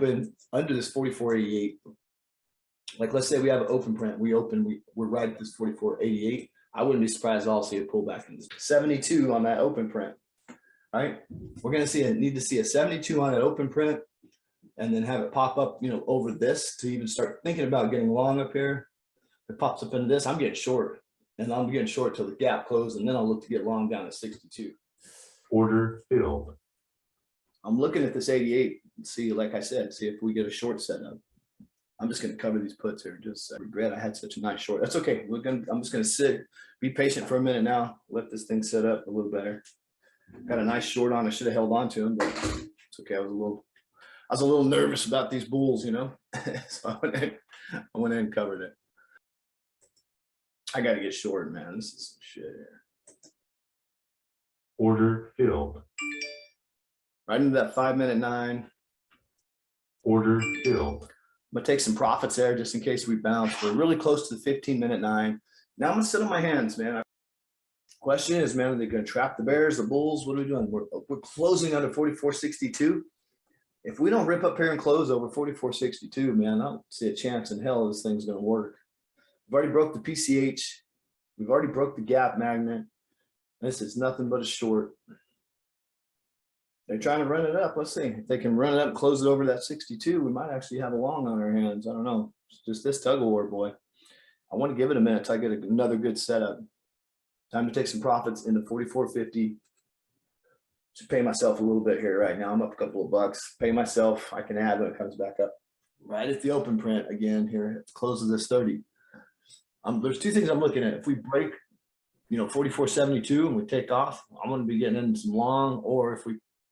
open under this 44.88, like let's say we have an open print, we're right at this 44.88. I wouldn't be surprised at all to see it pull back into 72 on that open print, right? We're gonna need to see a 72 on an open print, and then have it pop up, over this to even start thinking about getting long up here. If it pops up into this, I'm getting short, and I'm getting short till the gap closes, and then I'll look to get long down to 62. Order filled. I'm looking at this 88 and see, like I said, see if we get a short setup. I'm just going to cover these puts here. Just regret I had such a nice short. That's okay. I'm just going to sit, be patient for a minute now. Let this thing set up a little better. Got a nice short on. I should have held on to him, but it's okay. I was a little nervous about these bulls, so I went in and covered it. I got to get short, man. This is some shit here. Order filled. Right into that 5-minute 9. Order filled. I'm gonna take some profits there just in case we bounce. We're really close to the 15-minute 9. Now I'm gonna sit on my hands, man. Question is, man, are they gonna trap the bears, the bulls? What are we doing? We're closing under 44.62. If we don't rip up here and close over 44.62, man, I don't see a chance in hell this thing's gonna work. We've already broke the PCH. We've already broke the gap magnet. This is nothing but a short. They're trying to run it up. Let's see if they can run it up and close it over that 62. We might actually have a long on our hands. I don't know. It's just this tug of war, boy. I want to give it a minute till I get another good setup. Time to take some profits into 44.50. Should pay myself a little bit here right now. I'm up a couple of bucks. Pay myself. I can add when it comes back up. Right at the open print again here. It closes this 30. There's two things I'm looking at. If we break, 44.72 and we take off, I'm going to be getting into some long, or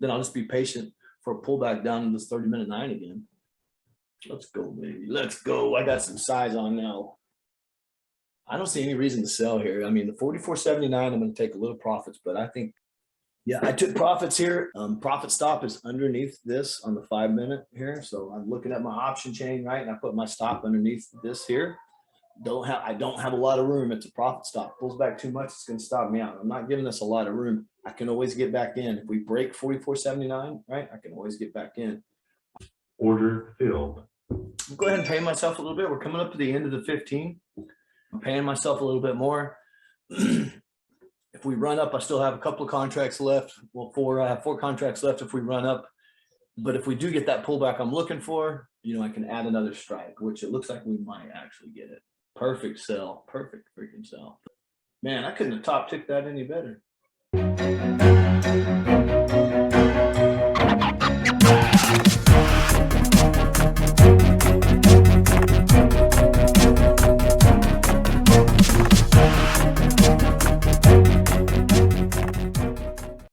then I'll just be patient for a pullback down to this 30-minute 9 again. Let's go, baby. Let's go. I got some size on now. I don't see any reason to sell here. I mean, the 44.79, I'm going to take a little profits, but I think, yeah, I took profits here. Profit stop is underneath this on the 5-minute here. So I'm looking at my option chain, right? And I put my stop underneath this here. I don't have a lot of room. It's a profit stop. Pulls back too much, it's going to stop me out. I'm not giving this a lot of room. I can always get back in. If we break 44.79, right, I can always get back in. Order filled. I'll go ahead and pay myself a little bit. We're coming up to the end of the 15. I'm paying myself a little bit more. If we run up, I still have a couple of contracts left. Well, I have 4 contracts left if we run up. But if we do get that pullback I'm looking for, I can add another strike, which it looks like we might actually get it. Perfect sell. Perfect freaking sell. Man, I couldn't have top ticked that any better.